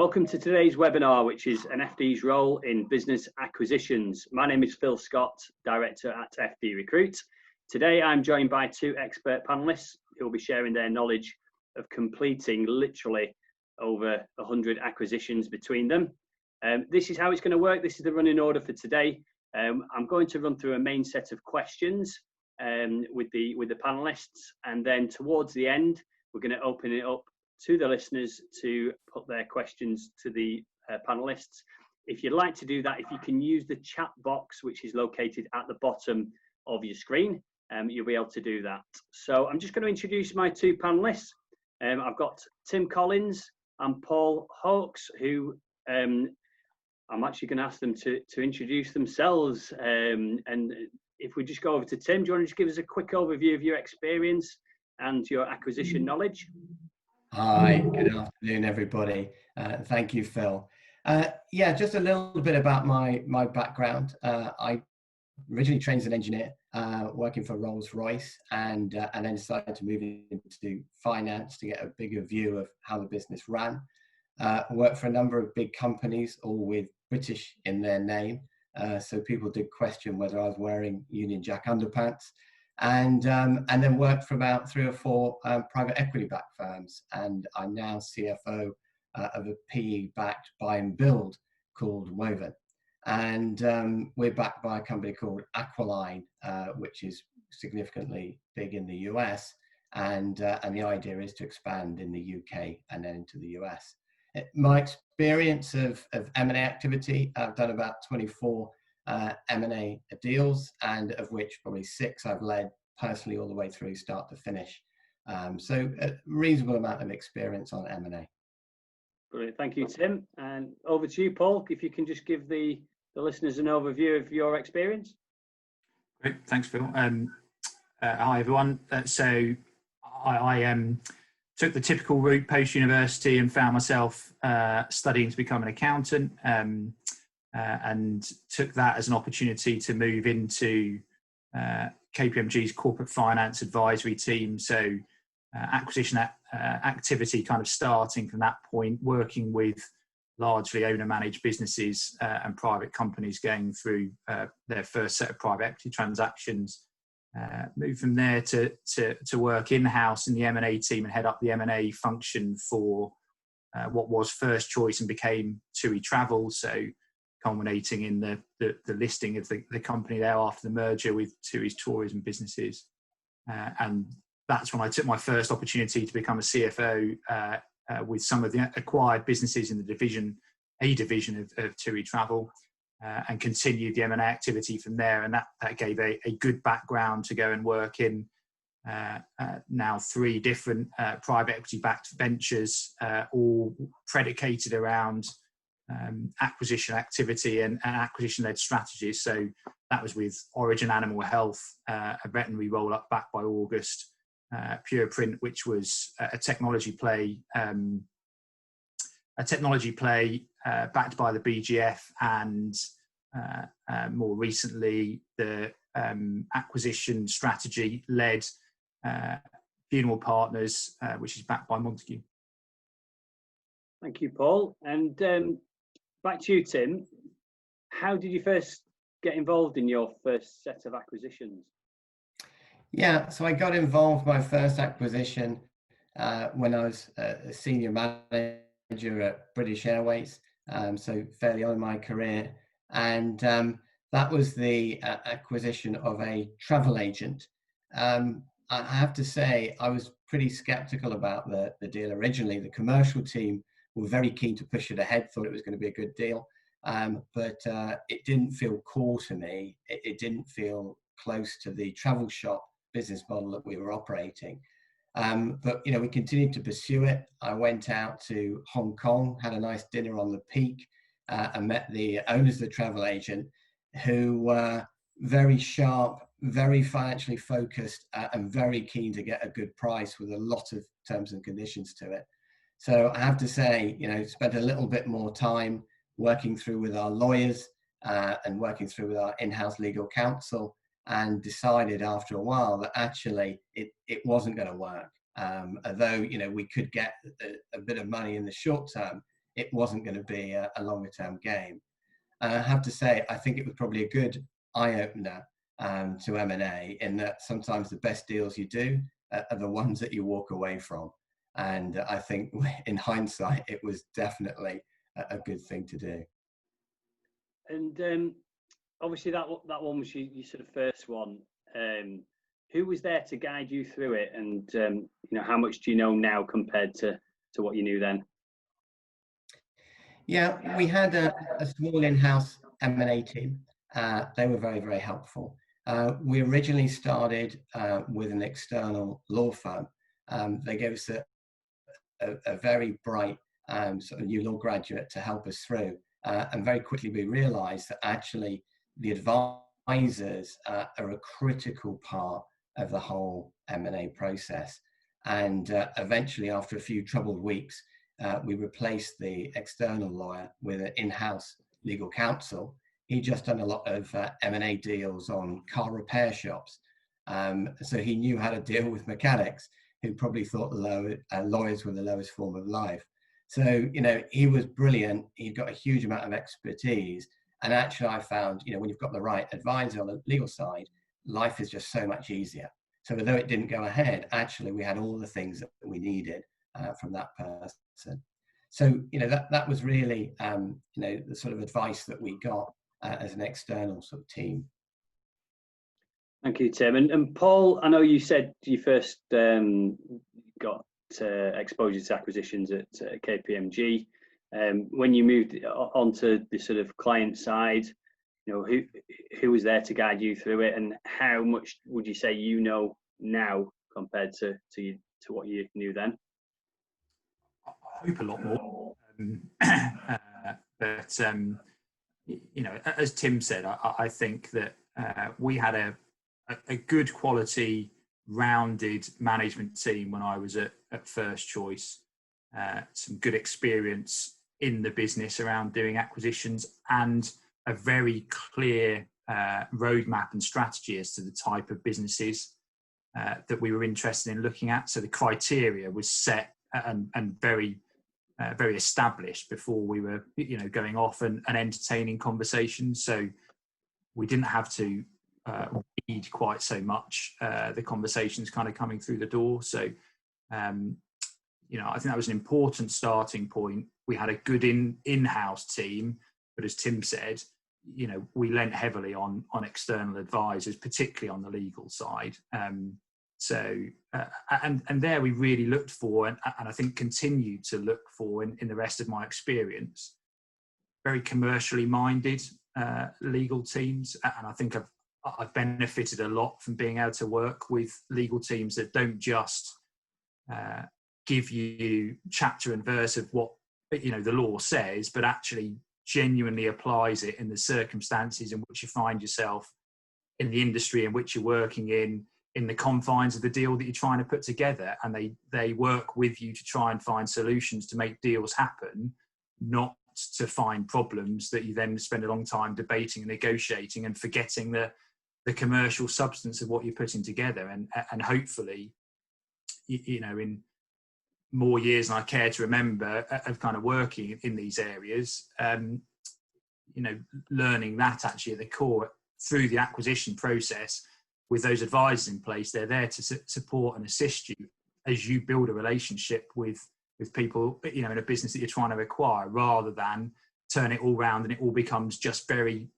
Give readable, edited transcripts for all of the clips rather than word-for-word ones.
Welcome to today's webinar, which is an FD's role in business acquisitions. My name is Phil Scott, Director at FD Recruit. Today I'm joined by two expert panelists who will be sharing their knowledge of completing literally over 100 acquisitions between them. This is how it's going to work. This is the running order for today. I'm going to run through a main set of questions with the panelists, and then towards the end we're going to open it up to the listeners to put their questions to the panelists. If you'd like to do that, if you can use the chat box, which is located at the bottom of your screen, you'll be able to do that. So I'm just going to introduce my two panelists. I've got Tim Collins and Paul Hawkes, who I'm actually going to ask them to introduce themselves. And if we just go over to Tim, do you want to just give us a quick overview of your experience and your acquisition knowledge? Hi, good afternoon, everybody. Thank you, Phil. Yeah, just a little bit about my background. I originally trained as an engineer, working for Rolls-Royce, and then decided to move into finance to get a bigger view of how the business ran. Worked for a number of big companies, all with British in their name, so people did question whether I was wearing Union Jack underpants. And then worked for about 3 or 4 private equity-backed firms, and I'm now CFO of a PE-backed buy and build called Woven, and we're backed by a company called Aqualine, which is significantly big in the US, and the idea is to expand in the UK and then into the US. My experience of M&A activity, I've done about 24 M&A deals, and of which probably 6 I've led personally all the way through start to finish. So a reasonable amount of experience on M&A. Brilliant, thank you, Tim. And over to you, Paul, if you can just give the listeners an overview of your experience. Great, thanks, Phil. Hi, everyone. So I took the typical route post-university and found myself studying to become an accountant. And took that as an opportunity to move into KPMG's corporate finance advisory team. So acquisition activity kind of starting from that point, working with largely owner-managed businesses and private companies going through their first set of private equity transactions. Moved from there to work in-house in the M&A team and head up the M&A function for what was First Choice and became TUI Travel. So culminating in the listing of the company there after the merger with TUI's tourism businesses. And that's when I took my first opportunity to become a CFO with some of the acquired businesses in the division of TUI Travel, and continued the M&A activity from there. And that gave a good background to go and work in now 3 different private equity-backed ventures, all predicated around acquisition activity and acquisition-led strategies. So that was with Origin Animal Health, a veterinary roll-up backed by August, Pure Print, which was a technology play backed by the BGF, and more recently the acquisition strategy led Funeral Partners, which is backed by Montague. Thank you, Paul. And back to you, Tim. How did you first get involved in your first set of acquisitions? Yeah, so I got involved my first acquisition when I was a senior manager at British Airways, so fairly on in my career. And that was the acquisition of a travel agent. I have to say, I was pretty skeptical about the deal originally. The commercial team were very keen to push it ahead, thought it was going to be a good deal, but it didn't feel core to me. It didn't feel close to the travel shop business model that we were operating. But we continued to pursue it. I went out to Hong Kong, had a nice dinner on the Peak, and met the owners of the travel agent, who were very sharp, very financially focused, and very keen to get a good price with a lot of terms and conditions to it. So I have to say, spent a little bit more time working through with our lawyers and working through with our in-house legal counsel, and decided after a while that actually it wasn't going to work. Although we could get a bit of money in the short term, it wasn't going to be a longer term game. And I have to say, I think it was probably a good eye opener to M&A, in that sometimes the best deals you do are the ones that you walk away from. And I think in hindsight, it was definitely a good thing to do. And obviously that one was your sort of first one. Who was there to guide you through it, and how much do you know now compared to what you knew then? Yeah, we had a small in-house M&A team. They were very, very helpful. We originally started with an external law firm. They gave us a very bright sort of new law graduate to help us through. And very quickly we realized that actually the advisors are a critical part of the whole M&A process. And eventually, after a few troubled weeks, we replaced the external lawyer with an in-house legal counsel. He just done a lot of M&A deals on car repair shops. So he knew how to deal with mechanics who probably thought lawyers were the lowest form of life. So, he was brilliant. He got a huge amount of expertise. And actually I found, when you've got the right advisor on the legal side, life is just so much easier. So although it didn't go ahead, actually we had all the things that we needed from that person. So, that was really, the sort of advice that we got as an external sort of team. Thank you, Tim. And Paul, I know you said you first got exposure to acquisitions at KPMG. When you moved onto the sort of client side, who was there to guide you through it, and how much would you say now compared to what you knew then? I hope a lot more. But as Tim said, I think that we had a good quality, rounded management team when I was at First Choice. Some good experience in the business around doing acquisitions, and a very clear roadmap and strategy as to the type of businesses that we were interested in looking at. So the criteria was set and very established before we were going off and entertaining conversations. So we didn't have to read quite so much the conversations kind of coming through the door. So I think that was an important starting point. We had a good in-house team, but as Tim said, we lent heavily on external advisors, particularly on the legal side. And there we really looked for, and I think continued to look for in the rest of my experience, very commercially minded legal teams. And I think I've benefited a lot from being able to work with legal teams that don't just give you chapter and verse of what the law says, but actually genuinely applies it in the circumstances in which you find yourself, in the industry in which you're working in the confines of the deal that you're trying to put together. And they work with you to try and find solutions to make deals happen, not to find problems that you then spend a long time debating and negotiating and forgetting the commercial substance of what you're putting together. And hopefully, in more years than I care to remember of kind of working in these areas, learning that actually at the core through the acquisition process with those advisors in place, they're there to support and assist you as you build a relationship with people, in a business that you're trying to acquire, rather than turn it all round and it all becomes just very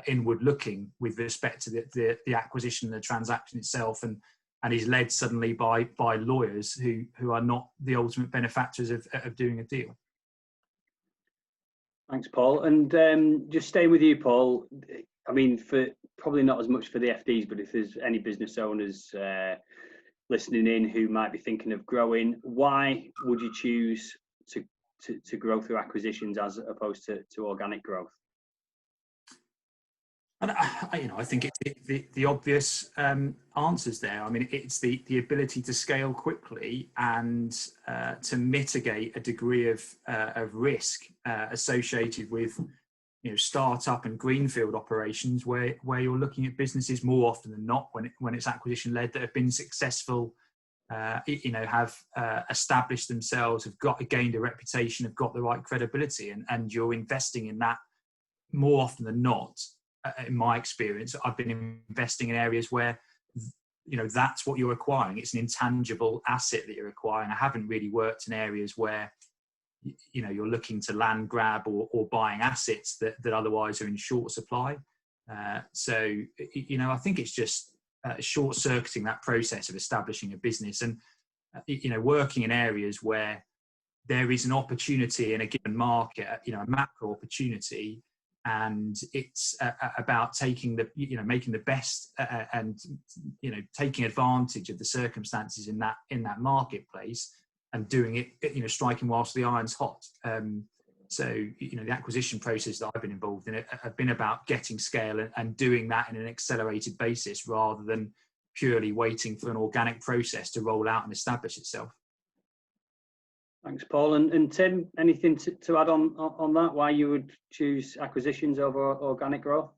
inward looking with respect to the acquisition and the transaction itself, and is led suddenly by lawyers who are not the ultimate benefactors of doing a deal. Thanks, Paul. And just staying with you, Paul, I mean, for probably not as much for the FDs, but if there's any business owners listening in who might be thinking of growing, why would you choose to grow through acquisitions as opposed to organic growth? And I think it's the obvious answers there. I mean, it's the ability to scale quickly and to mitigate a degree of risk associated with startup and greenfield operations, where you're looking at businesses more often than not when it's acquisition led that have been successful have established themselves, have gained a reputation, have got the right credibility, and you're investing in that more often than not. In my experience, I've been investing in areas where that's what you're acquiring. It's an intangible asset that you're acquiring. I haven't really worked in areas where you're looking to land grab or buying assets that otherwise are in short supply. So I think it's just short circuiting that process of establishing a business, and working in areas where there is an opportunity in a given market, a macro opportunity, and it's about taking making the best and taking advantage of the circumstances in that marketplace, and doing it, striking whilst the iron's hot. So the acquisition process that I've been involved in have been about getting scale and doing that in an accelerated basis, rather than purely waiting for an organic process to roll out and establish itself. Thanks, Paul. And Tim, anything to add on that? Why you would choose acquisitions over organic growth?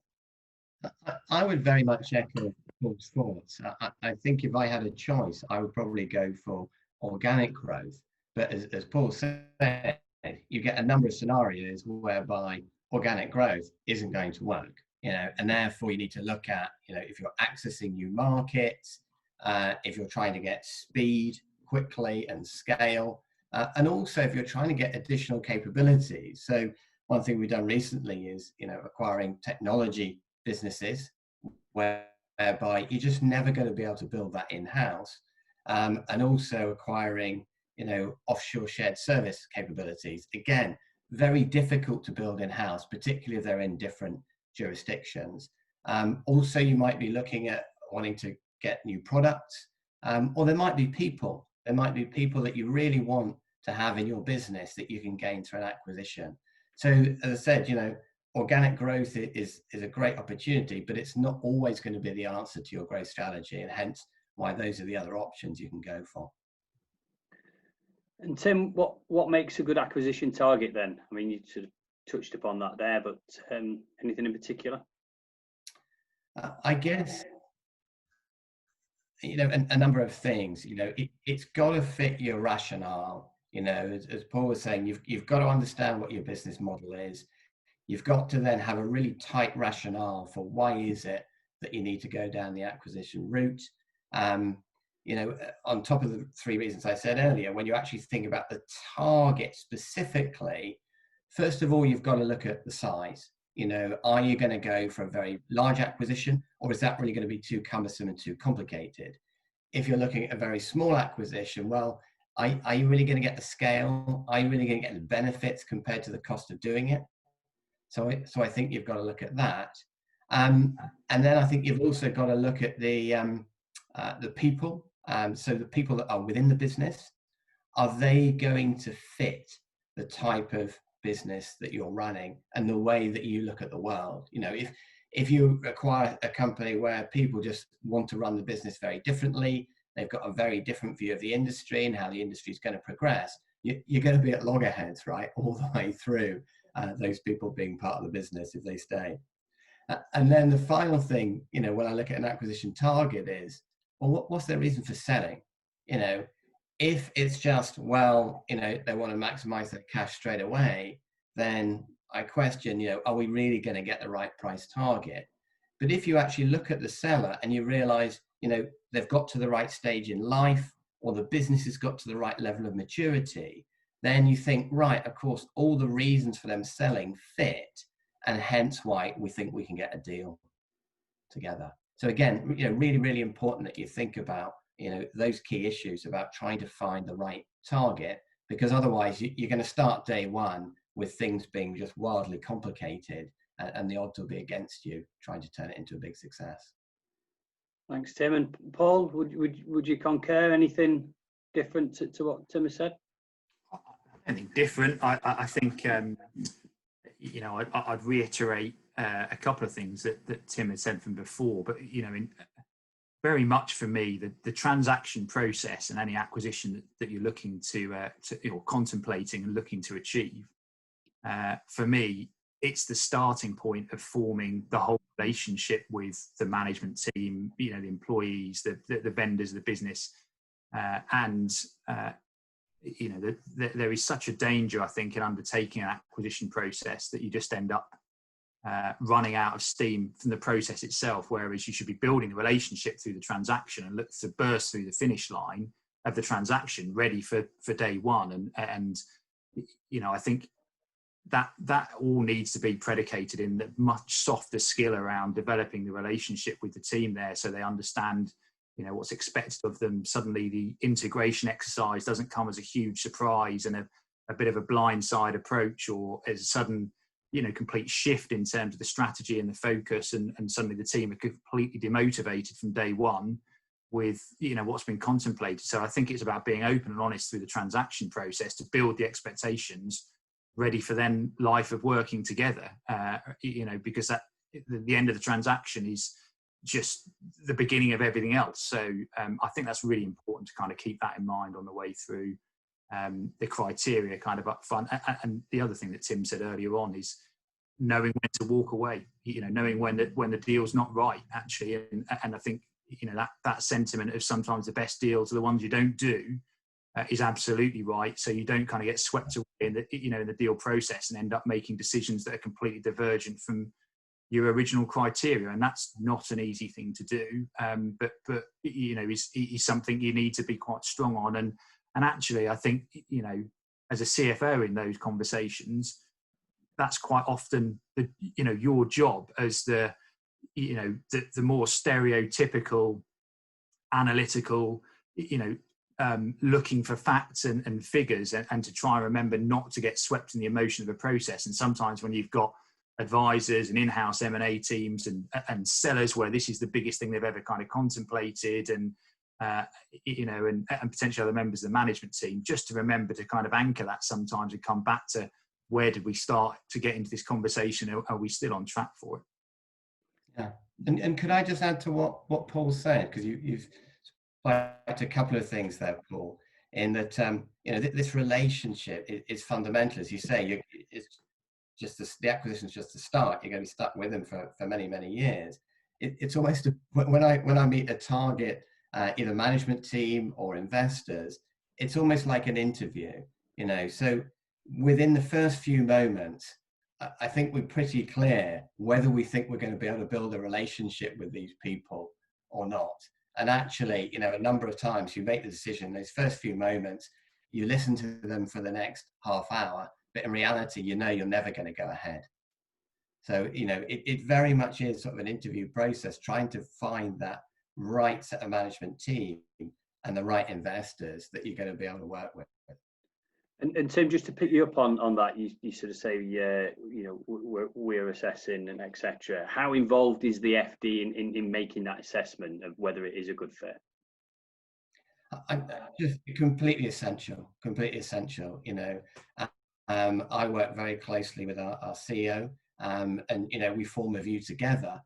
I would very much echo Paul's thoughts. I think if I had a choice, I would probably go for organic growth. But as Paul said, you get a number of scenarios whereby organic growth isn't going to work, and therefore you need to look at, if you're accessing new markets, if you're trying to get speed quickly and scale, and also if you're trying to get additional capabilities. So one thing we've done recently is, acquiring technology businesses whereby you're just never going to be able to build that in-house, and also acquiring offshore shared service capabilities. Again, very difficult to build in-house, particularly if they're in different jurisdictions. Also, you might be looking at wanting to get new products, or there might be people. There might be people that you really want to have in your business that you can gain through an acquisition. So, as I said, organic growth is a great opportunity, but it's not always going to be the answer to your growth strategy, and hence why those are the other options you can go for. And Tim, what makes a good acquisition target then? I mean, you sort of touched upon that there, but anything in particular? I guess, a number of things. It's got to fit your rationale. As Paul was saying, you've got to understand what your business model is. You've got to then have a really tight rationale for why is it that you need to go down the acquisition route. On top of the three reasons I said earlier, when you actually think about the target specifically, first of all, you've got to look at the size. Are you going to go for a very large acquisition, or is that really going to be too cumbersome and too complicated? If you're looking at a very small acquisition, well, are you really going to get the scale? Are you really going to get the benefits compared to the cost of doing it? So I think you've got to look at that. And then I think you've also got to look at the people. So the people that are within the business, are they going to fit the type of business that you're running and the way that you look at the world? If you acquire a company where people just want to run the business very differently, they've got a very different view of the industry and how the industry is going to progress, you're going to be at loggerheads, right, all the way through, those people being part of the business if they stay. And then the final thing, when I look at an acquisition target is, well, what's their reason for selling? If it's just, well, they want to maximize their cash straight away, then I question, are we really going to get the right price target? But if you actually look at the seller and you realize, they've got to the right stage in life, or the business has got to the right level of maturity, then you think, right, of course, all the reasons for them selling fit, and hence why we think we can get a deal together. So again, really, really important that you think about, those key issues about trying to find the right target, because otherwise you're going to start day one with things being just wildly complicated, and the odds will be against you trying to turn it into a big success. Thanks, Tim. And Paul, would you concur? Anything different to what Tim has said? Anything different? I think I'd reiterate a couple of things that Tim had said from before, but very much for me, the transaction process and any acquisition that you're looking to contemplating and looking to achieve, for me, it's the starting point of forming the whole relationship with the management team, the employees, the vendors, the business. There is such a danger, I think, in undertaking an acquisition process that you just end up running out of steam from the process itself, whereas you should be building a relationship through the transaction and look to burst through the finish line of the transaction ready for day one. And I think that all needs to be predicated in the much softer skill around developing the relationship with the team there, so they understand what's expected of them. Suddenly the integration exercise doesn't come as a huge surprise and a bit of a blindside approach, or as a sudden complete shift in terms of the strategy and the focus, and suddenly the team are completely demotivated from day one with what's been contemplated. So I think it's about being open and honest through the transaction process to build the expectations ready for then life of working together, because that the end of the transaction is just the beginning of everything else. So I think that's really important to kind of keep that in mind on the way through the criteria kind of up front. And the other thing that Tim said earlier on is knowing when to walk away, knowing when the deal's not right, actually. And I think, that sentiment of sometimes the best deals are the ones you don't do is absolutely right. So you don't kind of get swept away in the deal process and end up making decisions that are completely divergent from your original criteria, and that's not an easy thing to do. But is something you need to be quite strong on. And actually, I think as a CFO in those conversations, that's quite often your job as the more stereotypical, analytical, looking for facts and figures, and to try and remember not to get swept in the emotion of a process. And sometimes when you've got advisors and in-house M&A teams and sellers where this is the biggest thing they've ever kind of contemplated, and potentially other members of the management team, just to remember to kind of anchor that sometimes and come back to where did we start to get into this conversation? Are we still on track for it? Yeah. And could I just add to what Paul said, because you've spiked a couple of things there, Paul, in that this relationship is fundamental, as you say. It's just the acquisition is just the start. You're going to be stuck with them for many, many years. It's almost when I meet a target, either management team or investors, it's almost like an interview. So within the first few moments, I think we're pretty clear whether we think we're going to be able to build a relationship with these people or not. And actually, a number of times you make the decision, those first few moments, you listen to them for the next half hour, but in reality, you're never going to go ahead. So, it very much is sort of an interview process, trying to find that right set of management team and the right investors that you're going to be able to work with. And Tim, just to pick you up on that, you sort of say, we're assessing and etc. How involved is the FD in making that assessment of whether it is a good fit? Just completely essential. I work very closely with our CEO, and we form a view together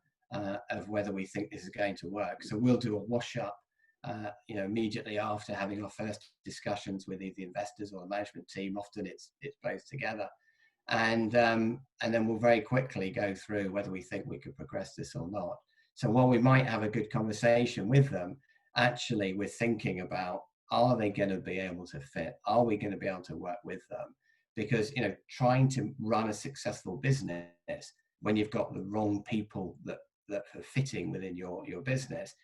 of whether we think this is going to work. So we'll do a wash up immediately after having our first discussions with either the investors or the management team. Often it's both together, and then we'll very quickly go through whether we think we could progress this or not. So while we might have a good conversation with them, actually we're thinking about, are they going to be able to fit? Are we going to be able to work with them? Because trying to run a successful business when you've got the wrong people that are fitting within your business,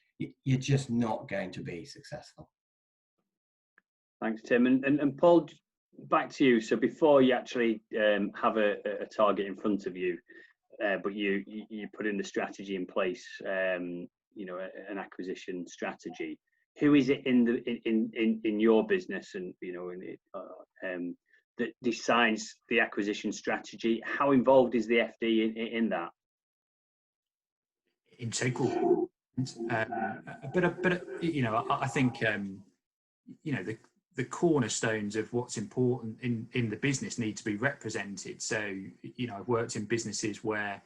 you're just not going to be successful. Thanks, Tim. And Paul, back to you. So before you actually have a target in front of you, but you put in the strategy in place, an acquisition strategy. Who is it in your business and that decides the acquisition strategy? How involved is the FD in that? Integral. But I think the cornerstones of what's important in the business need to be represented. So I've worked in businesses where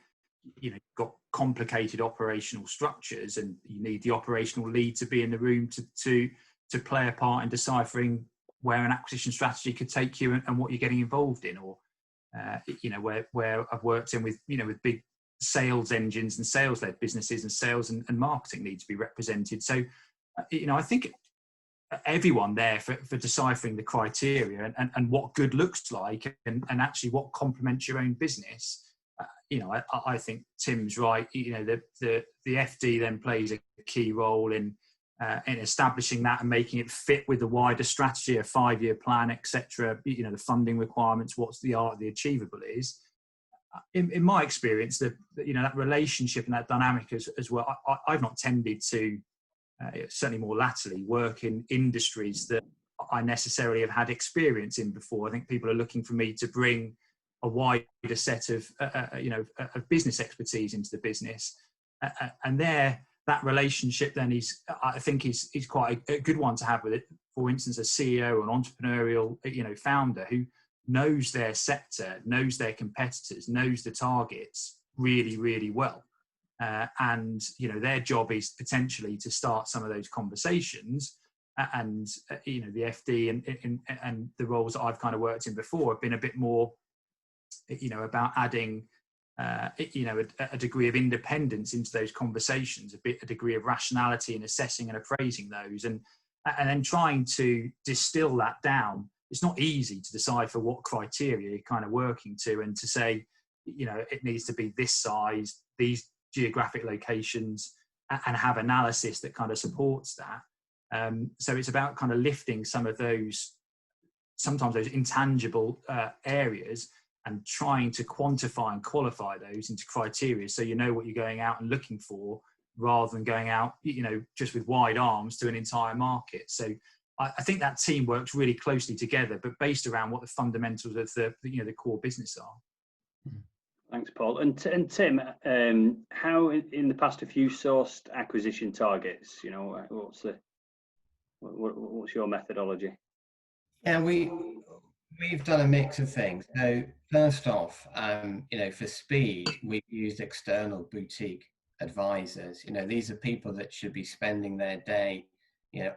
you've got complicated operational structures, and you need the operational lead to be in the room to play a part in deciphering where an acquisition strategy could take you and what you're getting involved in, or where I've worked in with big sales engines and sales-led businesses, and sales and marketing need to be represented. So I think everyone there for deciphering the criteria and what good looks like, and actually what complements your own business. I think Tim's right. The FD then plays a key role in establishing that and making it fit with the wider strategy, a 5-year plan, etc. The funding requirements, what's the art of the achievable is. In my experience, that relationship and that dynamic as well. I've not tended to, certainly more latterly, work in industries that I necessarily have had experience in before. I think people are looking for me to bring a wider set of of business expertise into the business, and that relationship then I think is quite a good one to have with it. For instance, a CEO or an entrepreneurial founder who knows their sector, knows their competitors, knows the targets really, really well. And their job is potentially to start some of those conversations, and the FD and the roles that I've kind of worked in before have been a bit more about adding a degree of independence into those conversations, a degree of rationality in assessing and appraising those, and then trying to distill that down. It's not easy to decipher what criteria you're kind of working to, and to say it needs to be this size, these geographic locations, and have analysis that kind of supports that. So it's about kind of lifting some of those, sometimes those intangible areas, and trying to quantify and qualify those into criteria, so you know what you're going out and looking for, rather than going out just with wide arms to an entire market. So I think that team works really closely together, but based around what the fundamentals of the core business are. Thanks, Paul. And Tim, how in the past have you sourced acquisition targets? What's your methodology? Yeah, we've done a mix of things. So first off, for speed, we've used external boutique advisors. These are people that should be spending their day,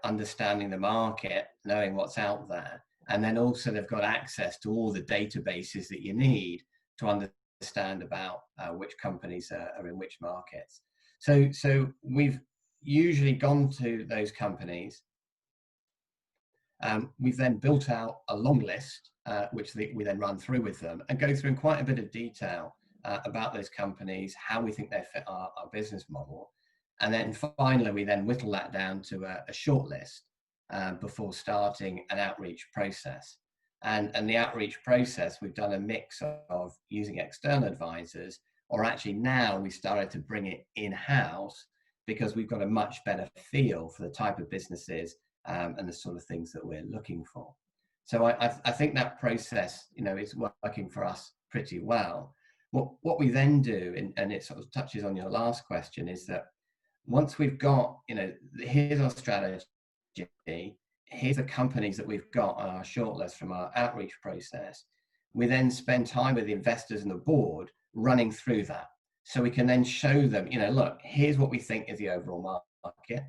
understanding the market, knowing what's out there, and then also they've got access to all the databases that you need to understand about which companies are in which markets. So we've usually gone to those companies. We've then built out a long list, which we then run through with them and go through in quite a bit of detail about those companies, how we think they fit our business model. And then finally, we then whittle that down to a short list before starting an outreach process. And the outreach process, we've done a mix of using external advisors, or actually now we started to bring it in-house, because we've got a much better feel for the type of businesses and the sort of things that we're looking for. So I think that process, is working for us pretty well. What we then do, and it sort of touches on your last question, is that once we've got, here's our strategy, here's the companies that we've got on our shortlist from our outreach process, we then spend time with the investors and the board running through that. So we can then show them, look, here's what we think is the overall market.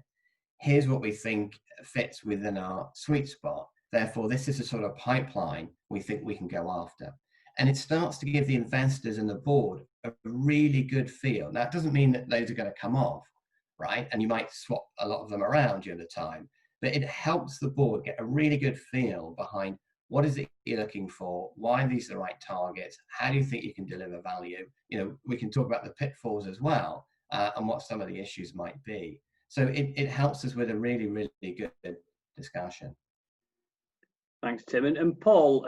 Here's what we think fits within our sweet spot. Therefore, this is a sort of pipeline we think we can go after. And it starts to give the investors and the board a really good feel. Now, it doesn't mean that those are going to come off, right? And you might swap a lot of them around during the time, but it helps the board get a really good feel behind what is it you're looking for, why are these the right targets, how do you think you can deliver value? We can talk about the pitfalls as well, and what some of the issues might be. So it helps us with a really, really good discussion. Thanks, Tim. And Paul,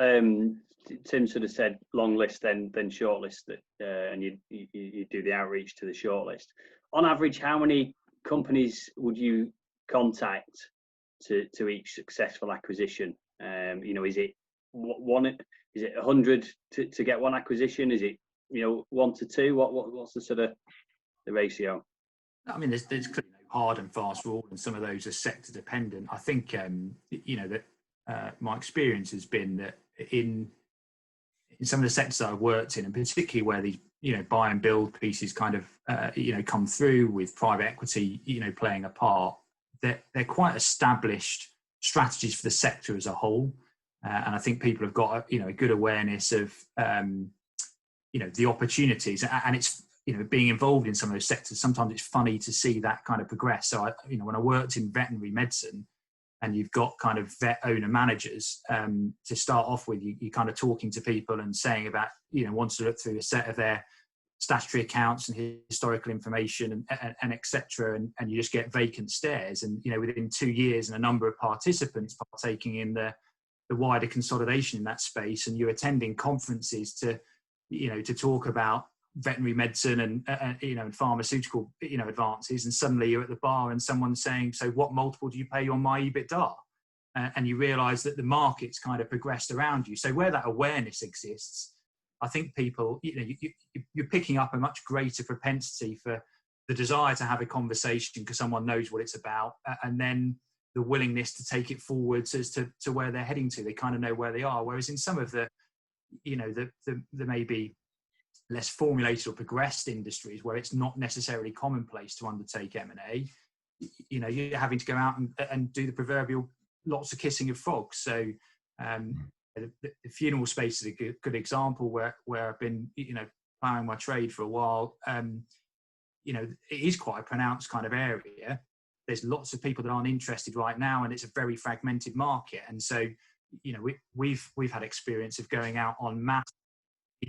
Tim sort of said long list, then short list, and you do the outreach to the short list. On average, how many companies would you contact to each successful acquisition? Is it one? Is it 100 to get one acquisition? Is it 1 to 2? What's the sort of the ratio? I mean, there's clearly no hard and fast rule, and some of those are sector dependent. I think that my experience has been that in some of the sectors that I've worked in, and particularly where these buy and build pieces kind of come through with private equity playing a part, they're quite established strategies for the sector as a whole, and I think people have got a good awareness of the opportunities, and it's being involved in some of those sectors. Sometimes it's funny to see that kind of progress. So when I worked in veterinary medicine, and you've got kind of vet owner managers, to start off with, you're kind of talking to people and saying about, wants to look through a set of their statutory accounts and historical information and etc. And you just get vacant stares. And, within 2 years and a number of participants partaking in the wider consolidation in that space, and you're attending conferences to talk about veterinary medicine and pharmaceutical advances, and suddenly you're at the bar and someone's saying, so what multiple do you pay on my EBITDA? And you realize that the market's kind of progressed around you. So where that awareness exists, I think people, you're picking up a much greater propensity for the desire to have a conversation because someone knows what it's about, and then the willingness to take it forwards as to where they're heading to. They kind of know where they are. Whereas in some of the maybe less formulated or progressed industries where it's not necessarily commonplace to undertake M&A, you're having to go out and do the proverbial lots of kissing of frogs. So the funeral space is a good example where I've been, plowing my trade for a while. It is quite a pronounced kind of area. There's lots of people that aren't interested right now, and it's a very fragmented market. And so, we've had experience of going out en masse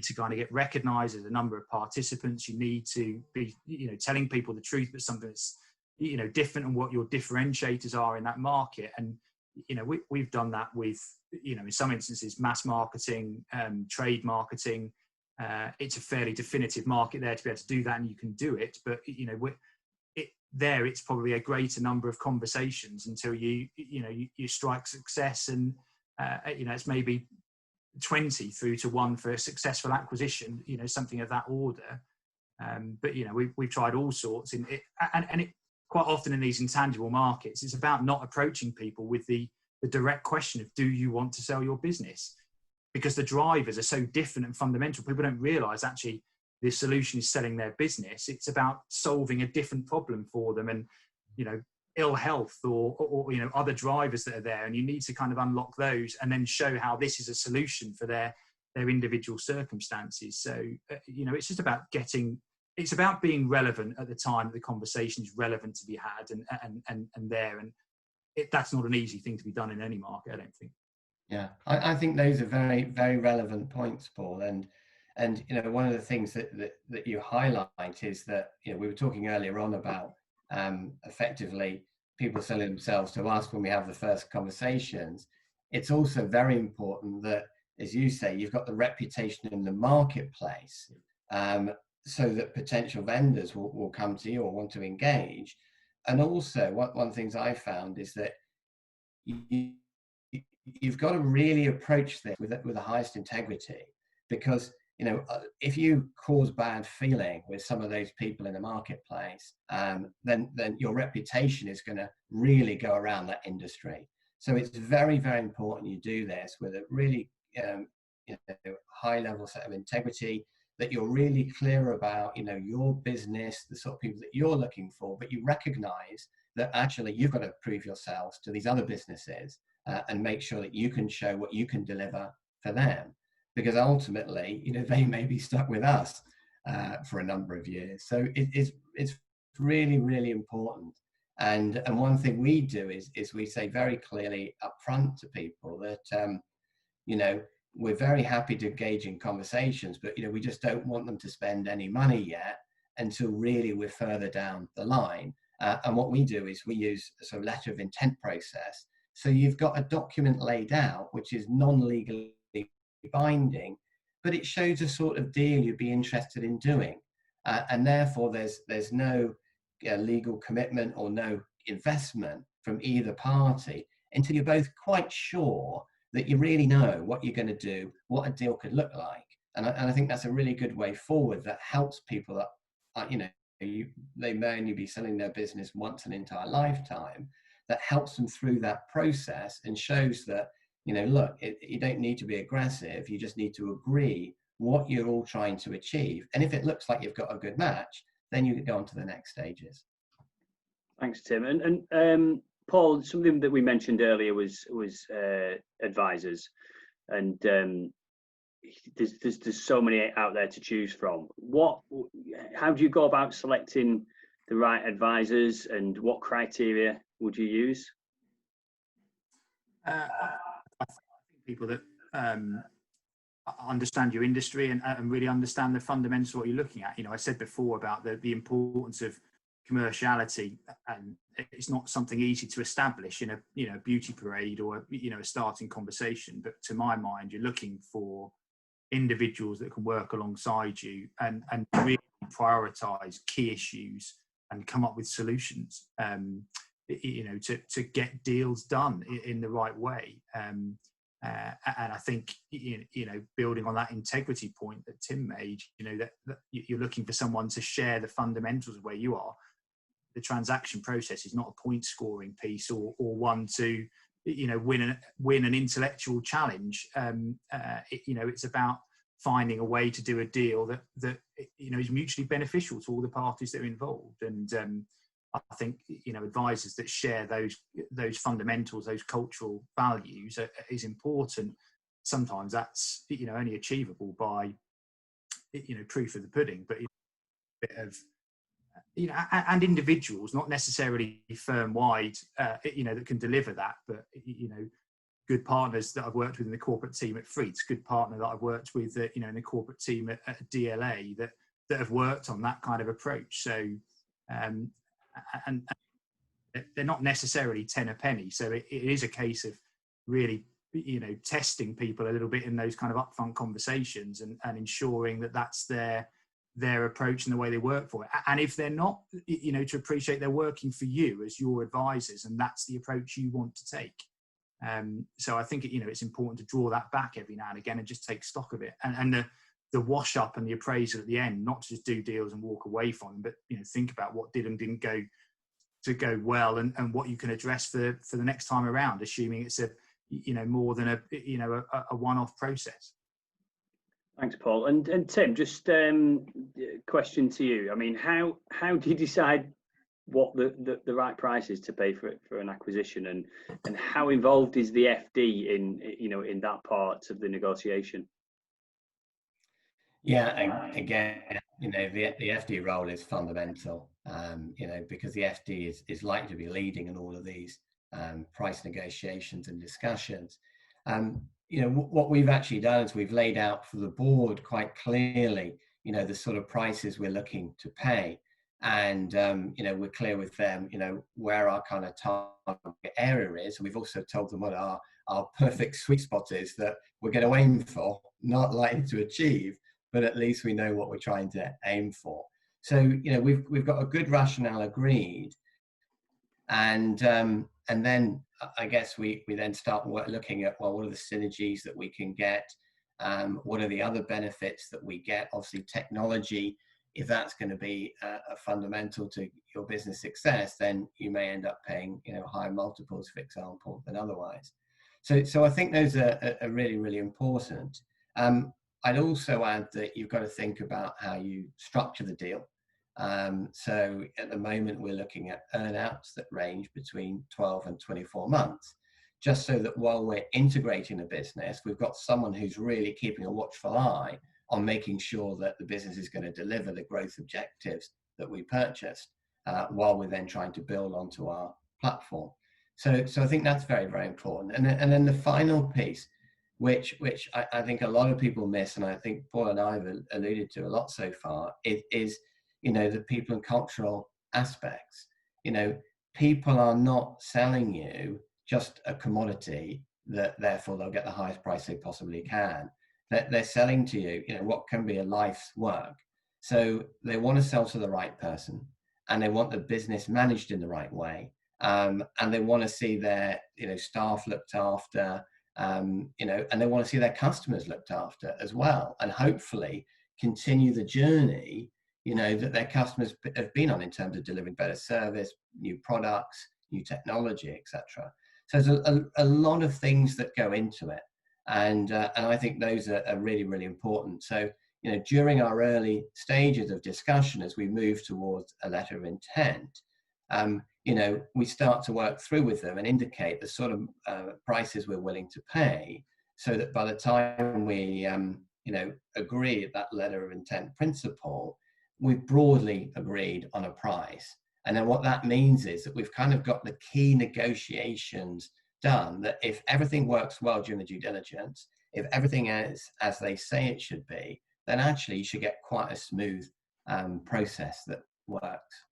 to kind of get recognised as a number of participants. You need to be, telling people the truth, but something that's, different, and what your differentiators are in that market. And, we've done that with, in some instances, mass marketing, trade marketing. It's a fairly definitive market there to be able to do that, and you can do it. But, it's probably a greater number of conversations until you strike success, and, it's maybe 20 through to one for a successful acquisition, something of that order. But we've tried all sorts in it, and it quite often in these intangible markets, it's about not approaching people with the direct question of, do you want to sell your business? Because the drivers are so different and fundamental. People don't realize actually the solution is selling their business. It's about solving a different problem for them, and ill health or other drivers that are there, and you need to kind of unlock those and then show how this is a solution for their individual circumstances. So it's just about it's about being relevant at the time that the conversation is relevant to be had, and that's not an easy thing to be done in any market, I don't think. Yeah, I think those are very, very relevant points, Paul. And one of the things that you highlight is that we were talking earlier on about effectively people selling themselves to us when we have the first conversations. It's also very important that, as you say, you've got the reputation in the marketplace, so that potential vendors will come to you or want to engage. And also, one of the things I found is that you've got to really approach this with the highest integrity, because if you cause bad feeling with some of those people in the marketplace, then your reputation is going to really go around that industry. So it's very, very important you do this with a really high level set of integrity, that you're really clear about your business, the sort of people that you're looking for, but you recognize that actually you've got to prove yourselves to these other businesses, and make sure that you can show what you can deliver for them. Because ultimately, they may be stuck with us for a number of years. So it's really, really important. And one thing we do is we say very clearly up front to people that, we're very happy to engage in conversations, but, we just don't want them to spend any money yet until really we're further down the line. And what we do is we use a sort of letter of intent process. So you've got a document laid out, which is non-legally binding, but it shows a sort of deal you'd be interested in doing, and therefore there's no legal commitment or no investment from either party until you're both quite sure that you really know what you're going to do, what a deal could look like. And I think that's a really good way forward that helps people that they may only be selling their business once an entire lifetime, that helps them through that process and shows that look, you don't need to be aggressive. You just need to agree what you're all trying to achieve. And if it looks like you've got a good match, then you can go on to the next stages. Thanks, Tim. And Paul, something that we mentioned earlier was advisors, and there's so many out there to choose from. How do you go about selecting the right advisors, and what criteria would you use? I think people that understand your industry and really understand the fundamentals of what you're looking at. I said before about the importance of commerciality, and it's not something easy to establish in a beauty parade or a starting conversation. But to my mind, you're looking for individuals that can work alongside you and really prioritize key issues and come up with solutions, to get deals done in the right way. And I think, building on that integrity point that Tim made, that you're looking for someone to share the fundamentals of where you are. The transaction process is not a point scoring piece or one to, win an intellectual challenge. It's about finding a way to do a deal that is mutually beneficial to all the parties that are involved. And I think advisors that share those fundamentals, those cultural values is important. Sometimes that's only achievable by proof of the pudding, but a bit of and individuals, not necessarily firm wide, that can deliver that, but good partners that I've worked with in the corporate team at Freets, good partner that I've worked with, in the corporate team at DLA that have worked on that kind of approach. So, and they're not necessarily 10 a penny. So it is a case of really, testing people a little bit in those kind of upfront conversations and ensuring that that's their approach and the way they work for it. And if they're not, to appreciate they're working for you as your advisors, and that's the approach you want to take. So I think, it's important to draw that back every now and again and just take stock of it. And the wash up and the appraisal at the end, not to just do deals and walk away from them, but, think about what did and didn't go well and what you can address for the next time around, assuming it's more than a one-off process. Thanks, Paul. And Tim, just question to you. I mean, how do you decide what the right price is to pay for an acquisition, and how involved is the FD in that part of the negotiation? Yeah, again, the FD role is fundamental, because the FD is likely to be leading in all of these price negotiations and discussions. What we've actually done is we've laid out for the board quite clearly, the sort of prices we're looking to pay. And, we're clear with them, where our kind of target area is. And we've also told them what our perfect sweet spot is that we're going to aim for, not likely to achieve, but at least we know what we're trying to aim for. So, we've got a good rationale agreed. And then I guess we then start looking at, well, what are the synergies that we can get? What are the other benefits that we get? Obviously, technology, if that's going to be a fundamental to your business success, then you may end up paying, higher multiples, for example, than otherwise. So I think those are really, really important. I'd also add that you've got to think about how you structure the deal. So at the moment, we're looking at earn-outs that range between 12 and 24 months, just so that while we're integrating a business, we've got someone who's really keeping a watchful eye on making sure that the business is going to deliver the growth objectives that we purchased, while we're then trying to build onto our platform. So I think that's very, very important. And then the final piece, which I think a lot of people miss, and I think Paul and I have alluded to a lot so far, is the people and cultural aspects. People are not selling you just a commodity that therefore they'll get the highest price they possibly can. They're selling to you, what can be a life's work. So they want to sell to the right person, and they want the business managed in the right way. And they want to see their, staff looked after, and they want to see their customers looked after as well. And hopefully continue the journey, that their customers have been on in terms of delivering better service, new products, new technology, etc. So there's a lot of things that go into it. And I think those are really, really important. So, during our early stages of discussion, as we move towards a letter of intent, we start to work through with them and indicate the sort of prices we're willing to pay, so that by the time we, agree at that letter of intent principle, we've broadly agreed on a price. And then what that means is that we've kind of got the key negotiations done that if everything works well during the due diligence, if everything is as they say it should be, then actually you should get quite a smooth process that works.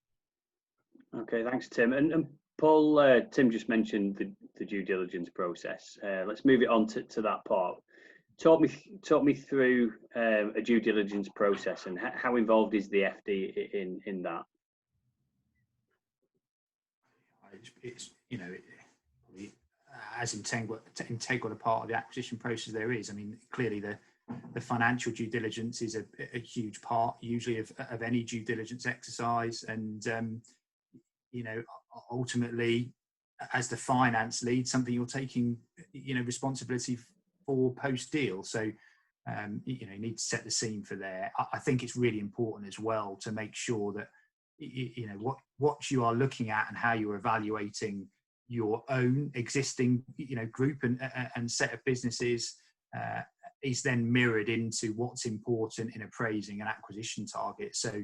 Okay, thanks, Tim. And Paul, Tim just mentioned the due diligence process. Let's move it on to that part. Talk me through a due diligence process, and how involved is the FD in that? It's probably as integral a part of the acquisition process there is. I mean, clearly the financial due diligence is a huge part usually of any due diligence exercise, and ultimately as the finance lead, something you're taking responsibility for post deal. So you need to set the scene for there. I think it's really important as well to make sure that what you are looking at and how you're evaluating your own existing group and set of businesses is then mirrored into what's important in appraising an acquisition target. So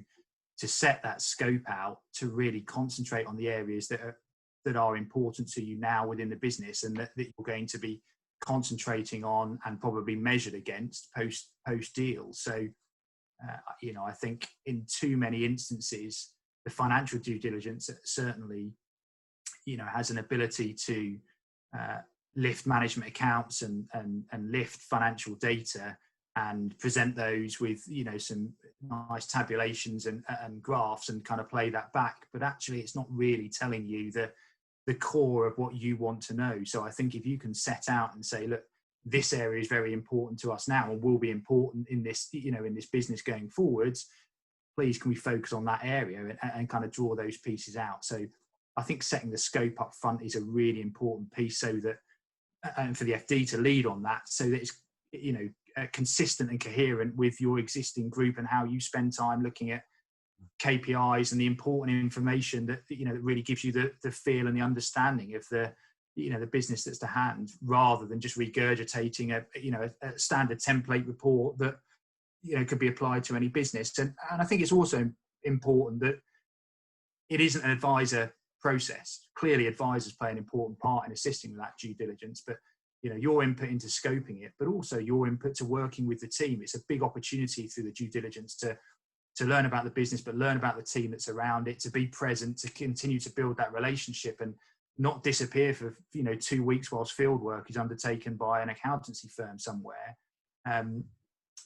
to set that scope out, to really concentrate on the areas that are important to you now within the business, and that you're going to be concentrating on and probably measured against post deal. So I think in too many instances, the financial due diligence certainly has an ability to lift management accounts and lift financial data and present those with some nice tabulations and graphs and kind of play that back, but actually it's not really telling you the core of what you want to know. So I think if you can set out and say, look, this area is very important to us now and will be important in this in this business going forwards, please can we focus on that area and kind of draw those pieces out. So I think setting the scope up front is a really important piece, so that, and for the FD to lead on that, so that it's consistent and coherent with your existing group and how you spend time looking at KPIs and the important information that that really gives you the feel and the understanding of the business that's to hand, rather than just regurgitating a standard template report that could be applied to any business. And I think it's also important that it isn't an advisor process. Clearly advisors play an important part in assisting with that due diligence, but your input into scoping it, but also your input to working with the team. It's a big opportunity through the due diligence to learn about the business, but learn about the team that's around it, to be present, to continue to build that relationship and not disappear for 2 weeks whilst field work is undertaken by an accountancy firm somewhere.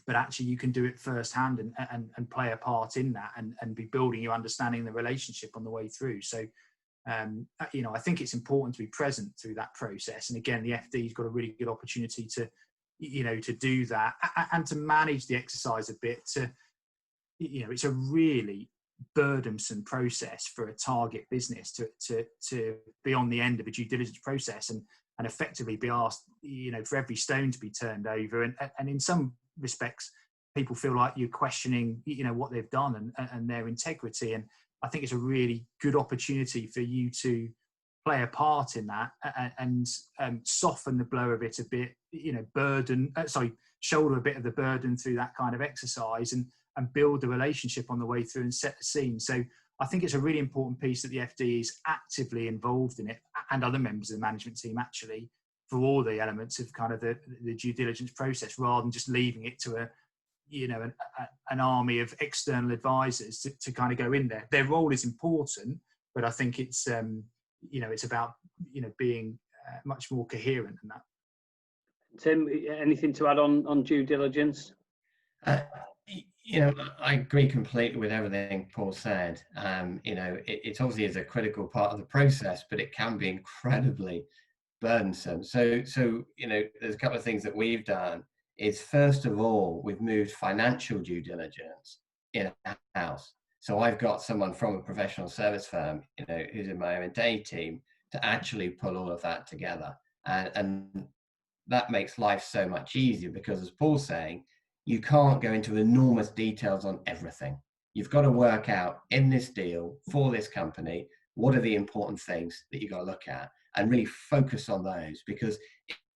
But actually you can do it firsthand and play a part in that and be building your understanding the relationship on the way through. So I think it's important to be present through that process. And again, the FD's got a really good opportunity to do that and to manage the exercise a bit. It's a really burdensome process for a target business to be on the end of a due diligence process and effectively be asked, for every stone to be turned over. And in some respects, people feel like you're questioning, what they've done and their integrity. And I think it's a really good opportunity for you to play a part in that and soften the blow of it a bit, shoulder a bit of the burden through that kind of exercise and build the relationship on the way through and set the scene. So I think it's a really important piece that the FD is actively involved in it, and other members of the management team actually, for all the elements of kind of the due diligence process, rather than just leaving it to an army of external advisors to kind of go in there. Their role is important, but I think it's it's about being much more coherent than that. Tim, anything to add on due diligence? I agree completely with everything Paul said. It obviously is a critical part of the process, but it can be incredibly burdensome. So there's a couple of things that we've done. Is first of all, we've moved financial due diligence in-house. So I've got someone from a professional service firm, who's in my M&A team to actually pull all of that together. And that makes life so much easier because, as Paul's saying, you can't go into enormous details on everything. You've got to work out in this deal for this company, what are the important things that you've got to look at and really focus on those, because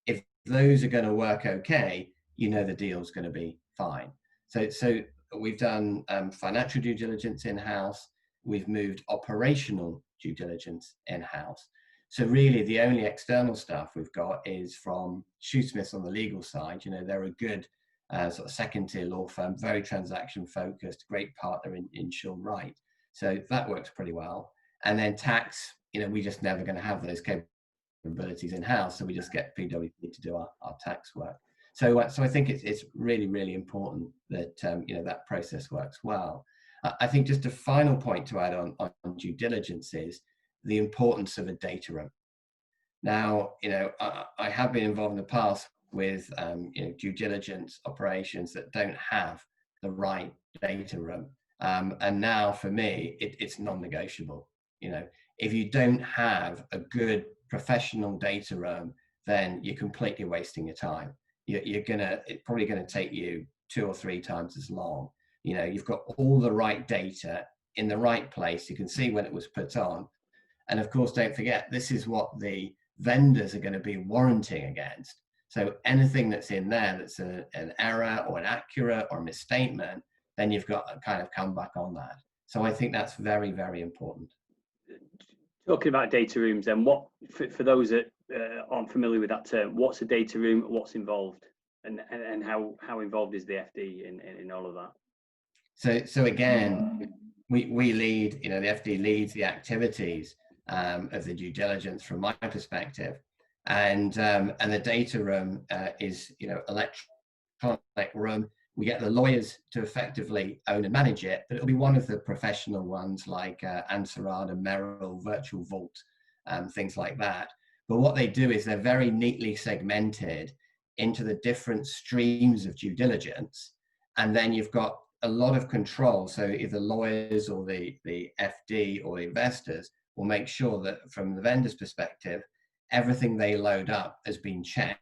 if those are going to work okay, the deal's going to be fine. So we've done financial due diligence in-house. We've moved operational due diligence in-house. So really the only external stuff we've got is from Shoesmiths on the legal side. You know, they're a good sort of second tier law firm, very transaction focused, great partner in Sean Wright. So that works pretty well. And then tax, you know, we're just never going to have those capabilities in house. So we just get PwC to do our tax work. So I think it's really, really important that, you know, that process works well. I think just a final point to add on due diligence is the importance of a data room. Now, you know, I have been involved in the past with, you know, due diligence operations that don't have the right data room. And now for me, it's non-negotiable. You know, if you don't have a good professional data room, then you're completely wasting your time. It's probably gonna take you 2 or 3 times as long. You know, you've got all the right data in the right place. You can see when it was put on. And of course, don't forget, this is what the vendors are going to be warranting against. So anything that's in there that's an error or inaccurate or a misstatement, then you've got to kind of come back on that. So I think that's very, very important. Talking about data rooms, then, what for those that aren't familiar with that term, what's a data room? What's involved, and how involved is the FD in all of that? So again, we lead, you know, the FD leads the activities of the due diligence from my perspective, and the data room is, you know, electronic room. We get the lawyers to effectively own and manage it, but it'll be one of the professional ones like Ansarada, Merrill, Virtual Vault, things like that. But what they do is they're very neatly segmented into the different streams of due diligence, and then you've got a lot of control. So either lawyers or the FD or the investors will make sure that from the vendor's perspective, everything they load up has been checked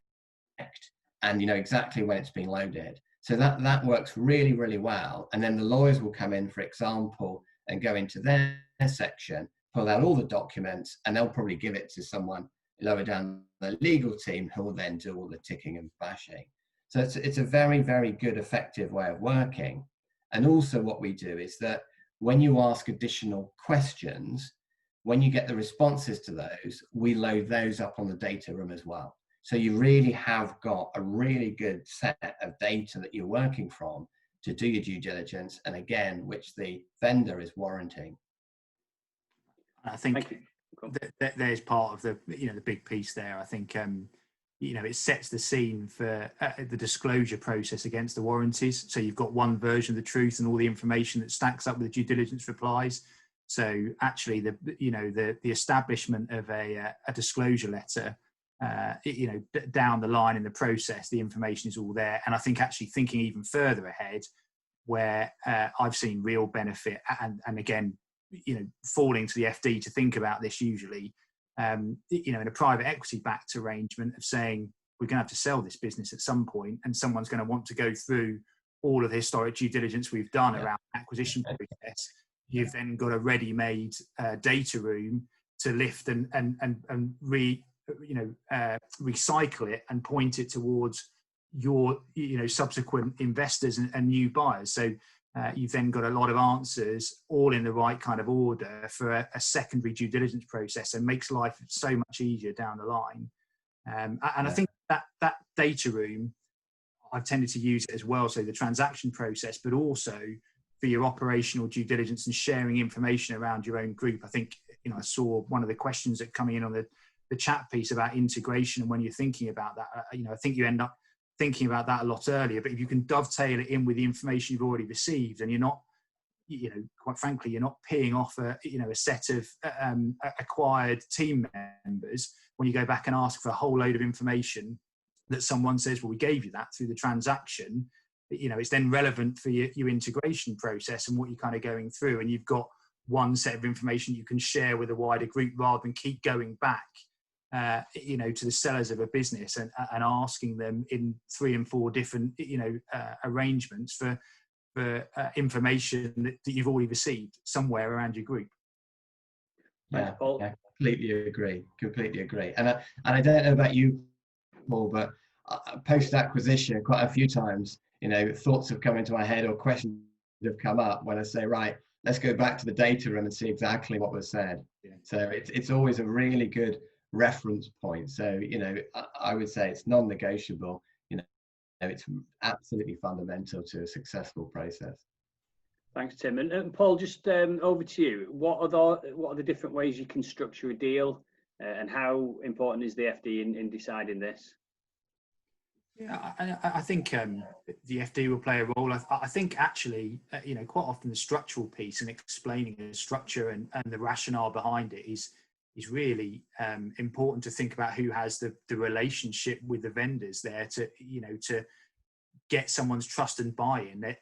and you know exactly when it's been loaded. So that works really, really well. And then the lawyers will come in, for example, and go into their section, pull out all the documents, and they'll probably give it to someone lower down the legal team who will then do all the ticking and bashing. So it's a very, very good, effective way of working. And also what we do is that when you ask additional questions, when you get the responses to those, we load those up on the data room as well. So you really have got a really good set of data that you're working from to do your due diligence, and again, which the vendor is warranting. I think there's part of the, you know, the big piece there. I think, you know, it sets the scene for the disclosure process against the warranties. So you've got one version of the truth and all the information that stacks up with the due diligence replies. So actually, the establishment of a disclosure letter, you know, down the line in the process, the information is all there. And I think actually thinking even further ahead, where I've seen real benefit, and again, you know, falling to the FD to think about this usually, you know, in a private equity backed arrangement of saying we're going to have to sell this business at some point, and someone's going to want to go through all of the historic due diligence we've done around acquisition process. You've then got a ready-made data room to lift and recycle it and point it towards your, you know, subsequent investors and new buyers. So you've then got a lot of answers all in the right kind of order for a secondary due diligence process, and makes life so much easier down the line. I think that data room, I've tended to use it as well. So the transaction process, but also for your operational due diligence and sharing information around your own group. I think, you know, I saw one of the questions that coming in on the chat piece about integration, and when you're thinking about that, you know, I think you end up thinking about that a lot earlier. But if you can dovetail it in with the information you've already received, and you're not, you know, quite frankly, you're not peeing off a set of acquired team members when you go back and ask for a whole load of information that someone says, well, we gave you that through the transaction. You know, it's then relevant for your integration process and what you're kind of going through, and you've got one set of information you can share with a wider group rather than keep going back, you know, to the sellers of a business and asking them in 3 and 4 different, you know, arrangements for information that you've already received somewhere around your group. Yeah, completely agree. And I don't know about you, Paul, but post acquisition, quite a few times, you know, thoughts have come into my head or questions have come up when I say, right, let's go back to the data room and see exactly what was said. Yeah. So it's always a really good reference point. So, I would say it's non-negotiable. It's absolutely fundamental to a successful process. Thanks, Tim. And Paul, just over to you. What are the different ways you can structure a deal, and how important is the FD in deciding this? Yeah, I think the FD will play a role. I think actually, quite often the structural piece and explaining the structure and the rationale behind it is really important to think about who has the relationship with the vendors there to get someone's trust and buy-in. That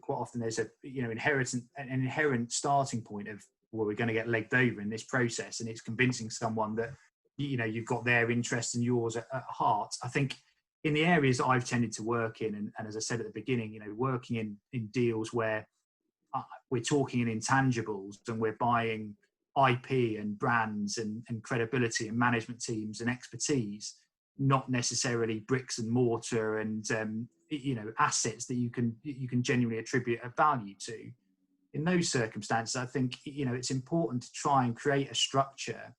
quite often there's an inherent starting point of, well, we're going to get legged over in this process, and it's convincing someone that you've got their interest and yours at heart. I think in the areas that I've tended to work in, and as I said at the beginning, working in deals where we're talking in intangibles and we're buying IP and brands and credibility and management teams and expertise, not necessarily bricks and mortar and assets that you can genuinely attribute a value to. In those circumstances, I think it's important to try and create a structure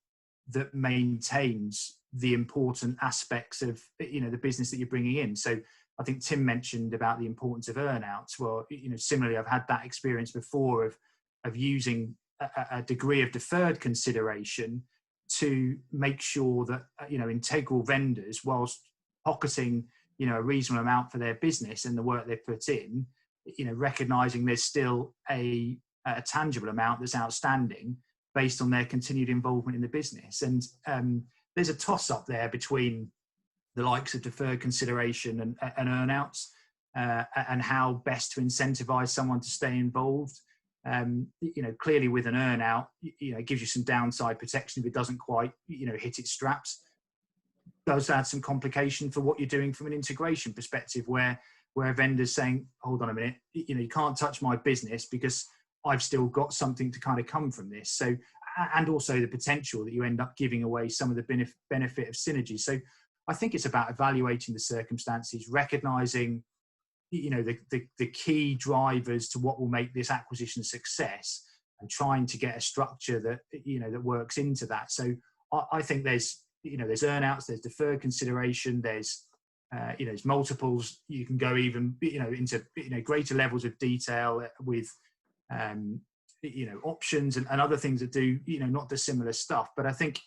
that maintains the important aspects of the business that you're bringing in. So I think Tim mentioned about the importance of earnouts. Well, similarly, I've had that experience before of using a degree of deferred consideration to make sure that integral vendors, whilst pocketing a reasonable amount for their business and the work they've put in, recognizing there's still a tangible amount that's outstanding based on their continued involvement in the business. And there's a toss up there between the likes of deferred consideration and earnouts, and how best to incentivize someone to stay involved. Clearly with an earnout, it gives you some downside protection if it doesn't quite, hit its straps. Does add some complication for what you're doing from an integration perspective, where a vendor's saying, hold on a minute, you can't touch my business because I've still got something to kind of come from this. So, and also the potential that you end up giving away some of the benefit of synergy. So I think it's about evaluating the circumstances, recognizing the key drivers to what will make this acquisition a success, and trying to get a structure that that works into that. So I think there's earnouts, there's deferred consideration, there's multiples. You can go even into greater levels of detail with options and other things that do not dissimilar stuff. But I think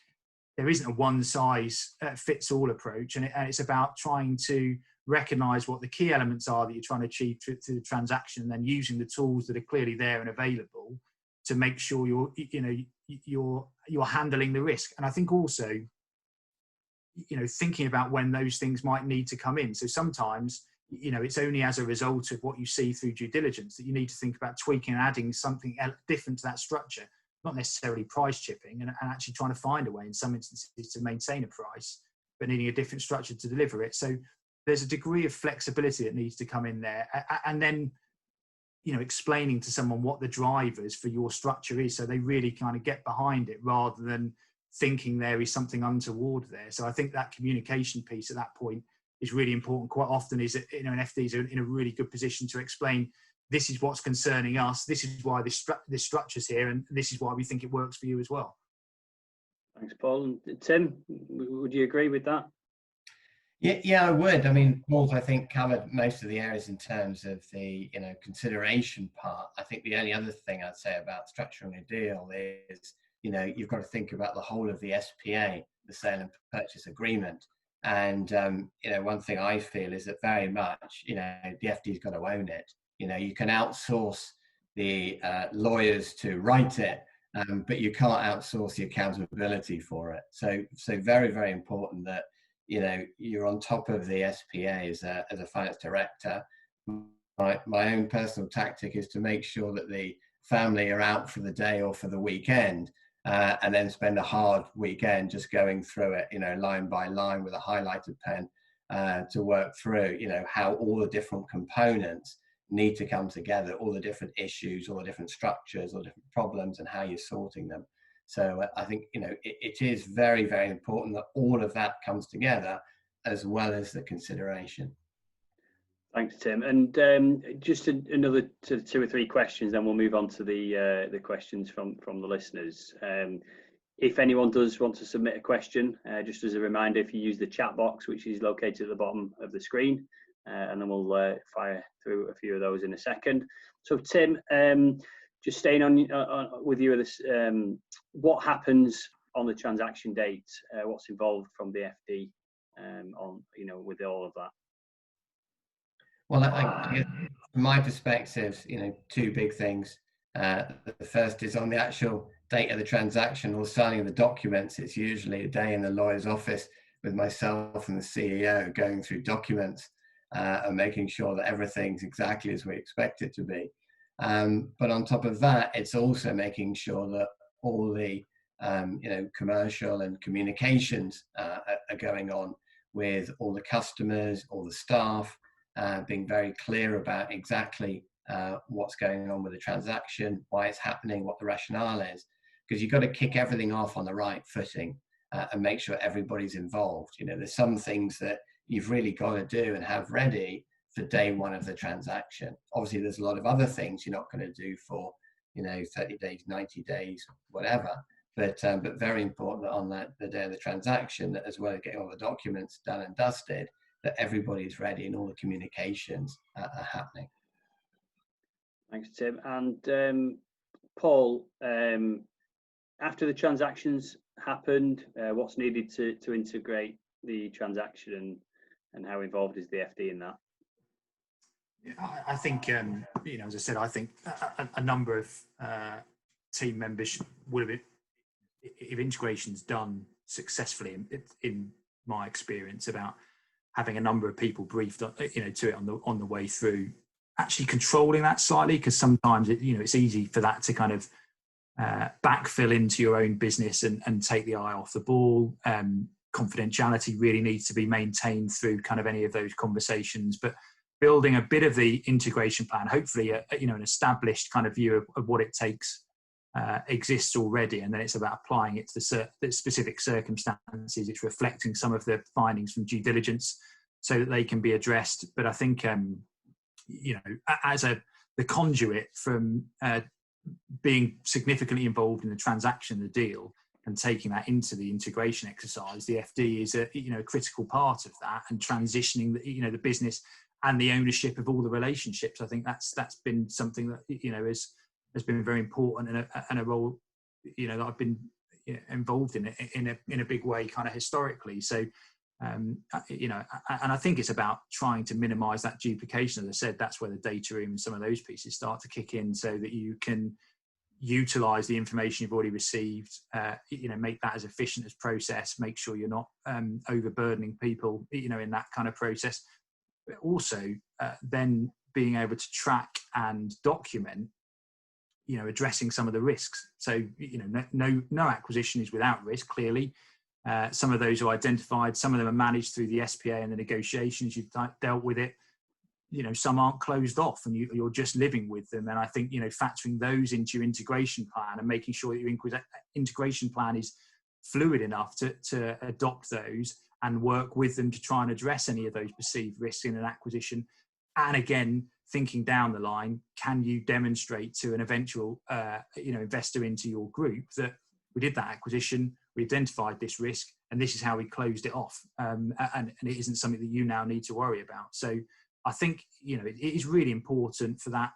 there isn't a one size fits all approach, and it's about trying to recognize what the key elements are that you're trying to achieve through the transaction, and then using the tools that are clearly there and available to make sure you're handling the risk. And I think also thinking about when those things might need to come in. So sometimes it's only as a result of what you see through due diligence that you need to think about tweaking and adding something different to that structure, not necessarily price chipping, and actually trying to find a way in some instances to maintain a price, but needing a different structure to deliver it. So there's a degree of flexibility that needs to come in there. And then, explaining to someone what the drivers for your structure is, so they really kind of get behind it rather than thinking there is something untoward there. So I think that communication piece at that point is really important. Quite often is that, an FDs are in a really good position to explain, this is what's concerning us, this is why this structure's here, and this is why we think it works for you as well. Thanks, Paul. And Tim, would you agree with that? Yeah, I would. I mean, Paul's, I think, covered most of the areas in terms of the, consideration part. I think the only other thing I'd say about structuring a deal is, you've got to think about the whole of the SPA, the sale and purchase agreement. And, one thing I feel is that very much, the FD's got to own it. You can outsource the lawyers to write it, but you can't outsource the accountability for it. So very, very important that, you're on top of the SPA as a finance director. My own personal tactic is to make sure that the family are out for the day or for the weekend, and then spend a hard weekend just going through it, line by line with a highlighted pen, to work through, how all the different components need to come together, all the different issues, all the different structures, all the different problems, and how you're sorting them. So I think, it is very, very important that all of that comes together, as well as the consideration. Thanks, Tim. And just another two or three questions, then we'll move on to the questions from the listeners. If anyone does want to submit a question, just as a reminder, if you use the chat box, which is located at the bottom of the screen, and then we'll fire through a few of those in a second. So Tim, just staying on with you, this, what happens on the transaction date? What's involved from the FD on, with all of that? Well, I guess from my perspective, two big things. The first is on the actual date of the transaction or signing of the documents. It's usually a day in the lawyer's office with myself and the CEO going through documents and making sure that everything's exactly as we expect it to be. But on top of that, it's also making sure that all the commercial and communications are going on with all the customers, all the staff, being very clear about exactly what's going on with the transaction, why it's happening, what the rationale is, because you've got to kick everything off on the right footing and make sure everybody's involved. There's some things that you've really got to do and have ready for day one of the transaction. Obviously, there's a lot of other things you're not going to do for 30 days, 90 days, whatever. But very important on the day of the transaction, that as well as getting all the documents done and dusted, that everybody's ready and all the communications are happening. Thanks, Tim. And Paul, after the transactions happened, what's needed to integrate the transaction, and how involved is the FD in that? I think, as I said, I think a number of team members would have, if integration's done successfully, in my experience, about having a number of people briefed, to it on the way through, actually controlling that slightly, because sometimes it's easy for that to kind of backfill into your own business and take the eye off the ball. Confidentiality really needs to be maintained through kind of any of those conversations, but building a bit of the integration plan, hopefully an established kind of view of what it takes exists already, and then it's about applying it to the specific circumstances. It's reflecting some of the findings from due diligence so that they can be addressed. But I think as the conduit from being significantly involved in the transaction, the deal, and taking that into the integration exercise, the FD is a critical part of that, and transitioning the business and the ownership of all the relationships. I think that's been something that has been very important, and a role that I've been involved in a big way, kind of historically. So and I think it's about trying to minimise that duplication. As I said, that's where the data room and some of those pieces start to kick in, so that you can utilise the information you've already received, make that as efficient as process, make sure you're not overburdening people, in that kind of process. But also then being able to track and document, addressing some of the risks. So, no acquisition is without risk, clearly. Some of those are identified, some of them are managed through the SPA and the negotiations. You've dealt with it. Some aren't closed off, and you're just living with them. And I think, factoring those into your integration plan and making sure that your integration plan is fluid enough to adopt those and work with them to try and address any of those perceived risks in an acquisition. And again, thinking down the line, can you demonstrate to an eventual investor into your group that we did that acquisition, we identified this risk, and this is how we closed it off, and it isn't something that you now need to worry about. So I think it is really important for that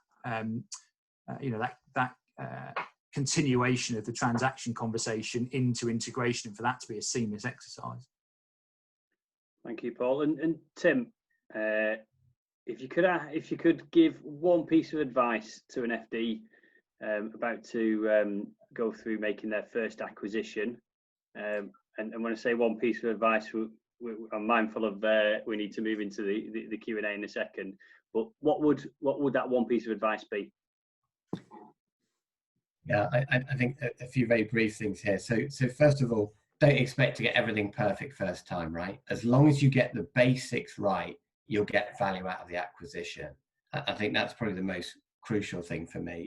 continuation of the transaction conversation into integration, and for that to be a seamless exercise. Thank you, Paul. And Tim, if you could give one piece of advice to an FD about to go through making their first acquisition, and when I say one piece of advice, I'm mindful of we need to move into the Q&A in a second, but what would that one piece of advice be? Yeah, I think a few very brief things here. So first of all, don't expect to get everything perfect first time, right? As long as you get the basics right, you'll get value out of the acquisition. I think that's probably the most crucial thing for me.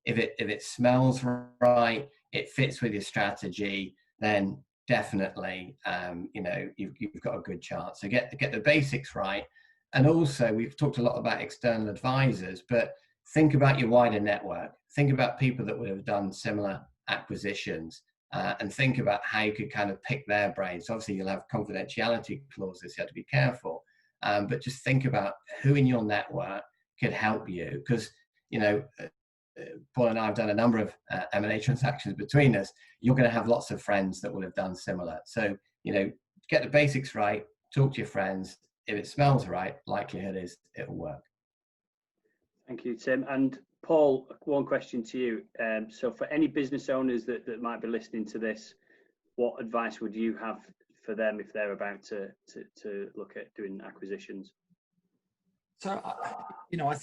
If it smells right, it fits with your strategy, then definitely, you've got a good chance. So get the basics right. And also, we've talked a lot about external advisors, but think about your wider network. Think about people that would have done similar acquisitions. and think about how you could kind of pick their brains. Obviously, you'll have confidentiality clauses, you have to be careful, but just think about who in your network could help you, because Paul and I have done a number of M&A transactions between us. You're going to have lots of friends that will have done similar. So, get the basics right, talk to your friends. If it smells right, likelihood is it'll work. Thank you, Tim. And Paul, one question to you. So for any business owners that might be listening to this, what advice would you have for them if they're about to look at doing acquisitions? So, I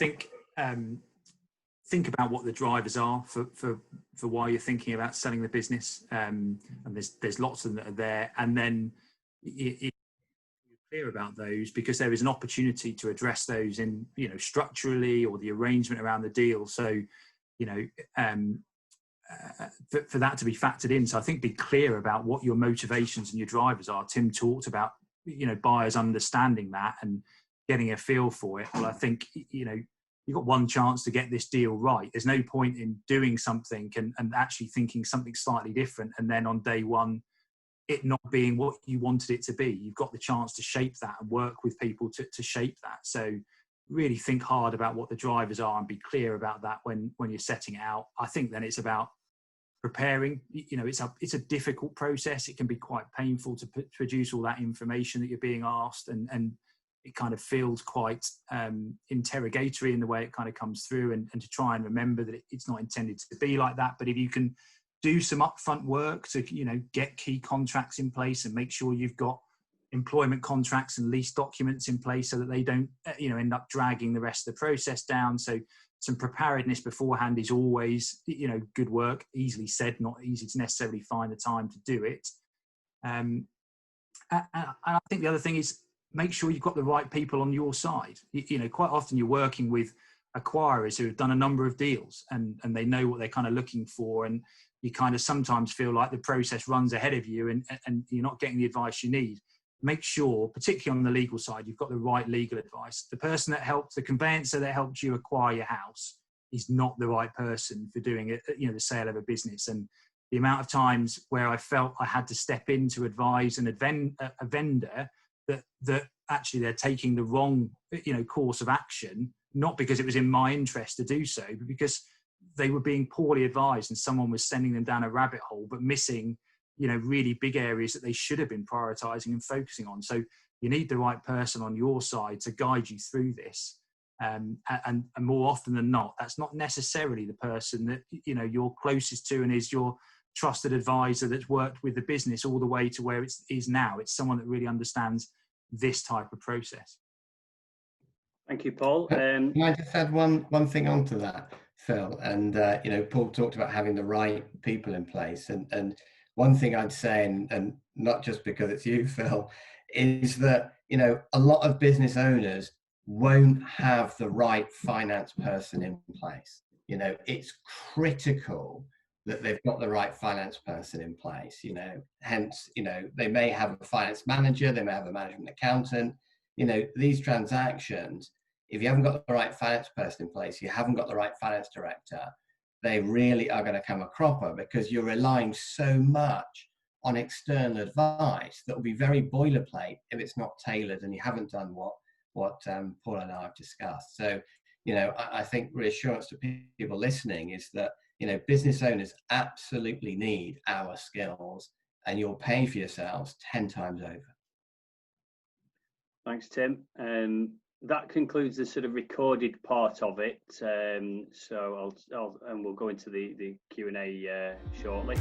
think about what the drivers are for why you're thinking about selling the business, and there's lots of them that are there, and then you're clear about those, because there is an opportunity to address those in structurally, or the arrangement around the deal. So for that to be factored in. So I think be clear about what your motivations and your drivers are. Tim talked about buyers understanding that and getting a feel for it. Well, I think you've got one chance to get this deal right. There's no point in doing something and actually thinking something slightly different, and then on day one it not being what you wanted it to be. You've got the chance to shape that and work with people to shape that. So really think hard about what the drivers are and be clear about that when you're setting it out. I think then it's about preparing. It's a difficult process. It can be quite painful to produce all that information that you're being asked, and it kind of feels quite interrogatory in the way it kind of comes through, and to try and remember that it's not intended to be like that. But if you can do some upfront work to get key contracts in place and make sure you've got employment contracts and lease documents in place so that they don't end up dragging the rest of the process down. So some preparedness beforehand is always good work. Easily said, not easy to necessarily find the time to do it. And I think the other thing is, make sure you've got the right people on your side. Quite often you're working with acquirers who have done a number of deals, and they know what they're kind of looking for, and you kind of sometimes feel like the process runs ahead of you, and you're not getting the advice you need. Make sure, particularly on the legal side, you've got the right legal advice. The person that helped, the conveyancer that helped you acquire your house, is not the right person for doing it, the sale of a business. And the amount of times where I felt I had to step in to advise a vendor that actually they're taking the wrong course of action, not because it was in my interest to do so, but because they were being poorly advised and someone was sending them down a rabbit hole, but missing really big areas that they should have been prioritizing and focusing on. So you need the right person on your side to guide you through this, and more often than not, that's not necessarily the person that you're closest to and is your trusted advisor that's worked with the business all the way to where it is now. It's someone that really understands this type of process. Thank you, Paul. Can I just add one thing onto that, Phil? And Paul talked about having the right people in place, and one thing I'd say, and not just because it's you, Phil, is that a lot of business owners won't have the right finance person in place. It's critical that they've got the right finance person in place, hence, they may have a finance manager, they may have a management accountant. These transactions, if you haven't got the right finance person in place, you haven't got the right finance director, they really are going to come a cropper, because you're relying so much on external advice that will be very boilerplate if it's not tailored and you haven't done what Paul and I have discussed. So, I think reassurance to people listening is that business owners absolutely need our skills, and you'll pay for yourselves 10 times over. Thanks, Tim. That concludes the sort of recorded part of it. So we'll go into the Q&A shortly.